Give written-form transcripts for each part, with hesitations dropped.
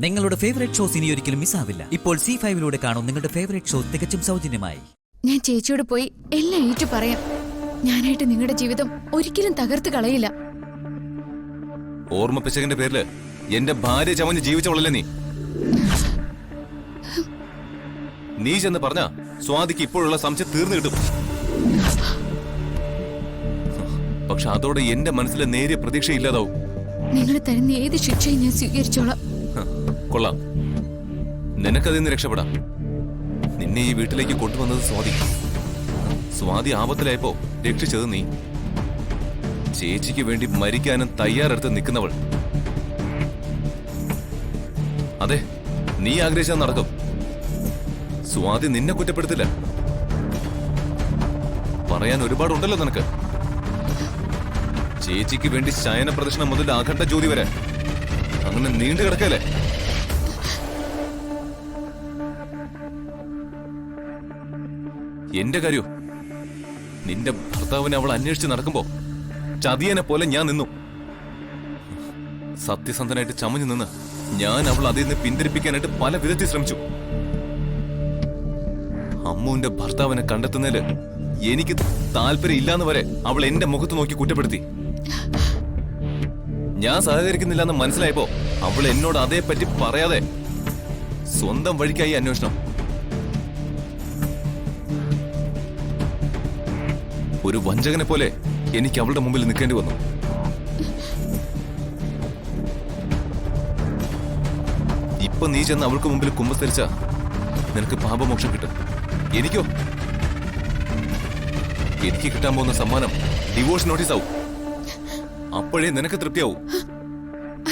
നിങ്ങളുടെ favourite shows ഇനി ഒരിക്കലും മിസ്സാവില്ല. ഇപ്പോൾ C5 കാണും നിങ്ങളുടെ ഫേവറേറ്റ് ഷോ തികച്ചും സൗജന്യമായി. ഞാൻ ചേച്ചിയോട് പോയി എല്ലാം ഏറ്റു പറയാം. ഞാനായിട്ട് നിങ്ങളുടെ ജീവിതം ഒരിക്കലും തകർത്ത് കളയില്ല. ഓർമ്മപ്പിച്ചതിന്റെ പേരില് എന്റെ ഭാര്യ ചമഞ്ഞ് ജീവിച്ചവളല്ലേ നീ ചെന്ന് പറഞ്ഞ സ്വാതിക്ക് ഇപ്പോഴുള്ള സംശയം തീർന്നു കിട്ടും. പക്ഷെ അതോടെ എന്റെ മനസ്സിലെ നേരിയ പ്രതീക്ഷയില്ലാതാവും. നിങ്ങൾ തരുന്ന ഏത് ശിക്ഷയും ഞാൻ സ്വീകരിച്ചോളാം. കൊള്ളാം, നിനക്കതിന്ന് രക്ഷപ്പെടാം. നിന്നെ ഈ വീട്ടിലേക്ക് കൊണ്ടുവന്നത് സ്വാതി ആപത്തിലായപ്പോ രക്ഷിച്ചത് നീ. ചേച്ചിക്ക് വേണ്ടി മരിക്കാനും തയ്യാറെടുത്ത് നിൽക്കുന്നവൾ. അതെ, നീ ആഗ്രഹിച്ചാൽ നടക്കും. സ്വാതി നിന്നെ കുറ്റപ്പെടുത്തില്ല. പറയാൻ ഒരുപാടുണ്ടല്ലോ നിനക്ക്. ചേച്ചിക്ക് വേണ്ടി ശയന പ്രദർശനം മുതൽ അഖണ്ഡ ജ്യോതി വരെ അങ്ങനെ നീണ്ടു കിടക്കല്ലേ. എന്റെ കാര്യോ, നിന്റെ ഭർത്താവിനെ അവൾ അന്വേഷിച്ച് നടക്കുമ്പോ ചതിയനെ പോലെ ഞാൻ നിന്നു. സത്യസന്ധനായിട്ട് ചമഞ്ഞു നിന്ന് ഞാൻ അവൾ അതിൽ നിന്ന് പിന്തിരിപ്പിക്കാനായിട്ട് പല വിധത്തിൽ ശ്രമിച്ചു. അമ്മുവിന്റെ ഭർത്താവിനെ കണ്ടെത്തുന്നതില് എനിക്ക് താല്പര്യം ഇല്ലാന്ന് വരെ അവൾ എന്റെ മുഖത്ത് നോക്കി കുറ്റപ്പെടുത്തി. ഞാൻ സഹകരിക്കുന്നില്ലെന്ന് മനസ്സിലായപ്പോ അവൾ എന്നോട് അതേപ്പറ്റി പറയാതെ സ്വന്തം വഴിക്കായി അന്വേഷണം. ഒരു വഞ്ചകനെ പോലെ എനിക്ക് അവളുടെ മുമ്പിൽ നിൽക്കേണ്ടി വന്നു. ഇപ്പൊ നീ ചെന്ന് അവൾക്ക് മുമ്പിൽ കുമ്പസരിച്ച നിനക്ക് പാപമോക്ഷം കിട്ടും. എനിക്കോ? എനിക്ക് കിട്ടാൻ പോകുന്ന സമ്മാനം ഡിവോഴ്സ് നോട്ടീസ് ആവും. അപ്പോഴേ നിനക്ക് തൃപ്തിയാവും.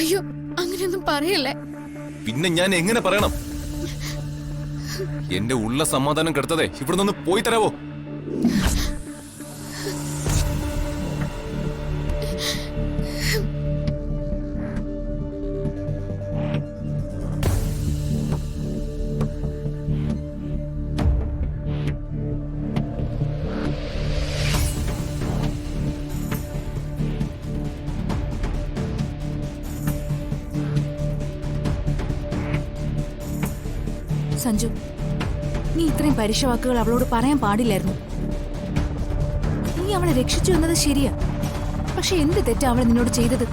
അയ്യോ, അങ്ങനെയൊന്നും പറയല്ലേ. പിന്നെ ഞാൻ എങ്ങനെ പറയണം? എന്റെ ഉള്ള സമാധാനം കെടുത്തതേ ഇവിടെ നിന്ന് പോയി തരാവോ? സഞ്ജു, നീ ഇത്രയും പരുഷവാക്കുകൾ അവളോട് പറയാൻ പാടില്ലായിരുന്നു. നീ അവളെ രക്ഷിച്ചു എന്നത് ശരിയാ, പക്ഷെ എന്ത് തെറ്റാ അവൾ നിന്നോട് ചെയ്തത്?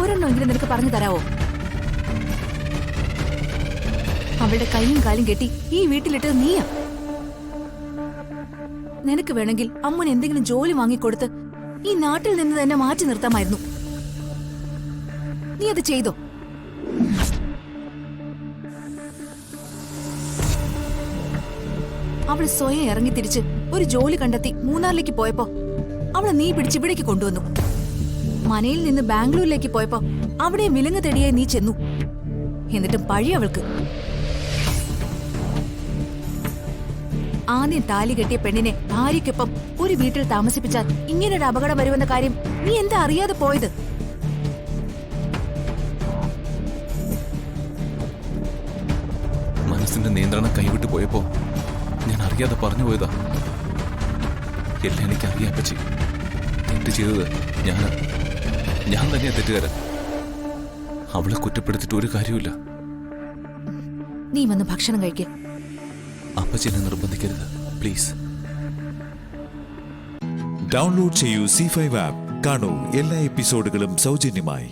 ഒരെണ്ണമെങ്കിലും നിനക്ക് പറഞ്ഞു തരാവോ? അവളുടെ കൈയും കാലും കെട്ടി ഈ വീട്ടിലിട്ടത് നീയാ. നിനക്ക് വേണമെങ്കിൽ അമ്മുന് എന്തെങ്കിലും ജോലി വാങ്ങിക്കൊടുത്ത് ഈ നാട്ടിൽ നിന്ന് തന്നെ മാറ്റി നിർത്താമായിരുന്നു. നീ അത് ചെയ്തോ? അവള് സ്വയം ഇറങ്ങി തിരിച്ച് ഒരു ജോലി കണ്ടെത്തി മൂന്നാറിലേക്ക് പോയപ്പോ അവളെ നീ പിടിച്ച് ഇവിടേക്ക് കൊണ്ടുവന്നു. മനയിൽ നിന്ന് ബാംഗ്ലൂരിലേക്ക് പോയപ്പോ അവിടെ വിലങ്ങ് തെടിയായി നീ ചെന്നു. എന്നിട്ടും പഴി അവൾക്ക്. ആദ്യം താലി കെട്ടിയ പെണ്ണിനെ ഭാര്യയ്ക്കൊപ്പം ഒരു വീട്ടിൽ താമസിപ്പിച്ചാൽ ഇങ്ങനൊരു അപകടം വരുമെന്ന കാര്യം നീ എന്താ അറിയാതെ പോയത്? മനസ്സിന്റെ നിയന്ത്രണം കൈവിട്ടു പോയപ്പോ ഞാൻ അറിയാതെ പറഞ്ഞു പോയതാ. എല്ലാം എനിക്കറിയാൻ പറ്റി. തെറ്റ് ചെയ്തത് ഞാൻ തന്നെയാ തെറ്റുകാരൻ. അവളെ കുറ്റപ്പെടുത്തിട്ട് ഒരു കാര്യമില്ല. നീ വന്ന് ഭക്ഷണം കഴിക്കേ. അപ്പച്ചനെ നിർബന്ധിക്കരുത് പ്ലീസ്. ഡൗൺലോഡ് ചെയ്യൂ C5 ആപ്പ്. കാണൂ എല്ലാ എപ്പിസോഡുകളും സൗജന്യമായി.